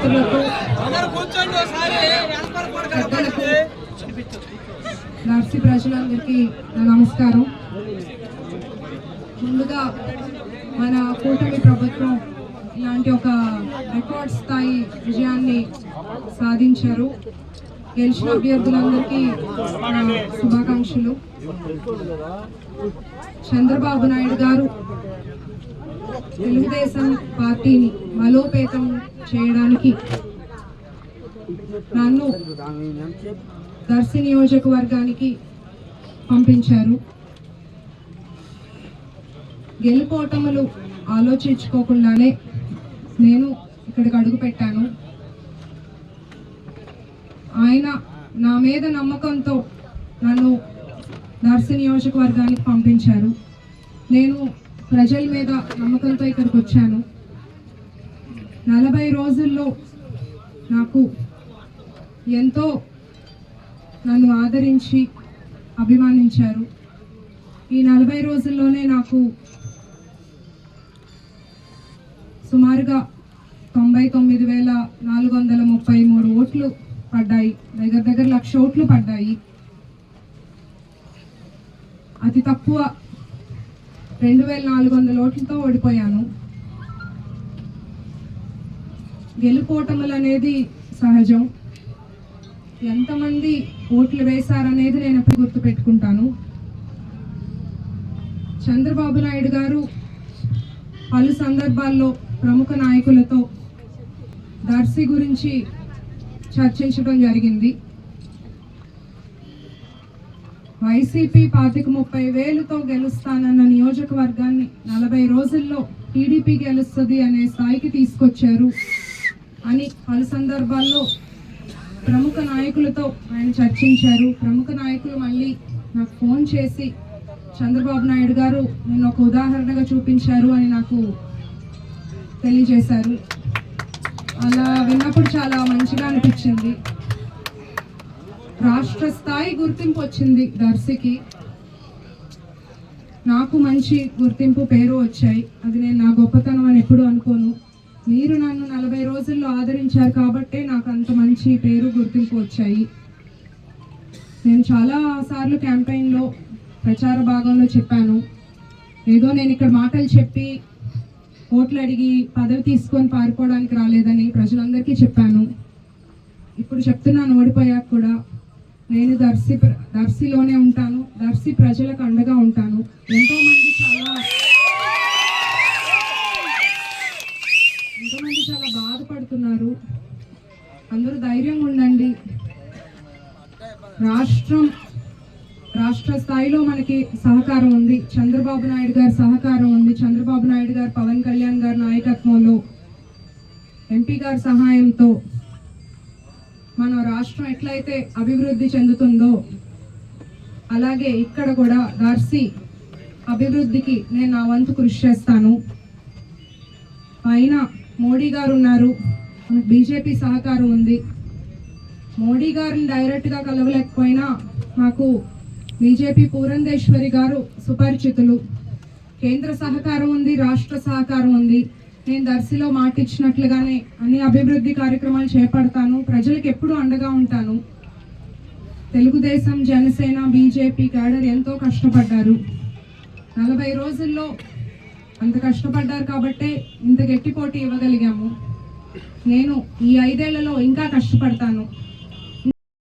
మిత్రులకు పెద్దలకు దర్శి ప్రజలందరికీ నా నమస్కారం. ముందుగా మన కూటమి ప్రభుత్వం ఇలాంటి ఒక రికార్డ్ స్థాయి విజయాన్ని సాధించారు. గెలిచిన అభ్యర్థులందరికీ శుభాకాంక్షలు. చంద్రబాబు నాయుడు గారు తెలుగుదేశం పార్టీని బలోపేతం చేయడానికి నన్ను దర్శి నియోజకవర్గానికి పంపించారు. గెలుపోటములు ఆలోచించుకోకుండానే నేను ఇక్కడికి అడుగు పెట్టాను. ఆయన నా మీద నమ్మకంతో నన్ను దర్శి నియోజకవర్గానికి పంపించారు. నేను ప్రజల మీద నమ్మకంతో ఇక్కడికి వచ్చాను. 40 రోజుల్లో నాకు ఎంతో నన్ను ఆదరించి అభిమానించారు. ఈ 40 రోజుల్లోనే నాకు సుమారుగా 99,433 ఓట్లు పడ్డాయి. దగ్గర 1,00,000 ఓట్లు పడ్డాయి. అతి తక్కువ 2,400 ఓట్లతో ఓడిపోయాను. గెలుపోటములు అనేది సహజం. ఎంతమంది ఓట్లు వేశారనేది నేను ఎప్పుడు గుర్తుపెట్టుకుంటాను. చంద్రబాబు నాయుడు గారు పలు సందర్భాల్లో ప్రముఖ నాయకులతో దర్శి గురించి చర్చించడం జరిగింది. వైసీపీ 25,30,000తో గెలుస్తానన్న నియోజకవర్గాన్ని 40 రోజుల్లో టీడీపీ గెలుస్తుంది అనే స్థాయికి తీసుకొచ్చారు అని పలు సందర్భాల్లో ప్రముఖ నాయకులతో ఆయన చర్చించారు. ప్రముఖ నాయకులు మళ్ళీ నాకు ఫోన్ చేసి చంద్రబాబు నాయుడు గారు నేను ఒక ఉదాహరణగా చూపించారు అని నాకు తెలియజేశారు. అలా విన్నప్పుడు చాలా మంచిగా అనిపించింది. రాష్ట్ర స్థాయి గుర్తింపు వచ్చింది దర్శికి. నాకు మంచి గుర్తింపు పేరు వచ్చాయి. అది నేను నా గొప్పతనం అని ఎప్పుడు అనుకోను. మీరు నన్ను 40 రోజుల్లో ఆదరించారు కాబట్టే నాకు అంత మంచి పేరు గుర్తింపు వచ్చాయి. నేను చాలా సార్లు క్యాంపెయిన్లో ప్రచార భాగంలో చెప్పాను, ఏదో నేను ఇక్కడ మాటలు చెప్పి ఓట్లు అడిగి పదవి తీసుకొని పారిపోవడానికి రాలేదని ప్రజలందరికీ చెప్పాను. ఇప్పుడు చెప్తున్నాను, ఓడిపోయాక కూడా నేను దర్శిలోనే ఉంటాను. దర్శి ప్రజలకు అండగా ఉంటాను. ఎంతోమంది చాలా బాధపడుతున్నారు. అందరూ ధైర్యంగా ఉండండి. రాష్ట్ర స్థాయిలో మనకి సహకారం ఉంది. చంద్రబాబు నాయుడు గారి సహకారం ఉంది. చంద్రబాబు నాయుడు గారు, పవన్ కళ్యాణ్ గారి నాయకత్వంలో, ఎంపీ గారి సహాయంతో మన రాష్ట్రం ఎట్లయితే అభివృద్ధి చెందుతుందో అలాగే ఇక్కడ కూడా దర్శి అభివృద్ధికి నేను నా వంతు కృషి చేస్తాను. పైన మోడీ గారు ఉన్నారు, బీజేపీ సహకారం ఉంది. మోడీ గారిని డైరెక్ట్గా కలవలేకపోయినా మాకు బీజేపీ పూరంధేశ్వరి గారు సుపరిచితులు. కేంద్ర సహకారం ఉంది, రాష్ట్ర సహకారం ఉంది. నేను దర్శిలో మాట ఇచ్చినట్లుగానే అన్ని అభివృద్ధి కార్యక్రమాలు చేపడతాను. ప్రజలకు ఎప్పుడూ అండగా ఉంటాను. తెలుగుదేశం, జనసేన, బీజేపీ క్యాడర్ ఎంతో కష్టపడ్డారు. 40 రోజుల్లో అంత కష్టపడ్డారు కాబట్టే ఇంత గట్టి పోటీ ఇవ్వగలిగాము. నేను ఈ 5 ఏళ్లలో ఇంకా కష్టపడతాను.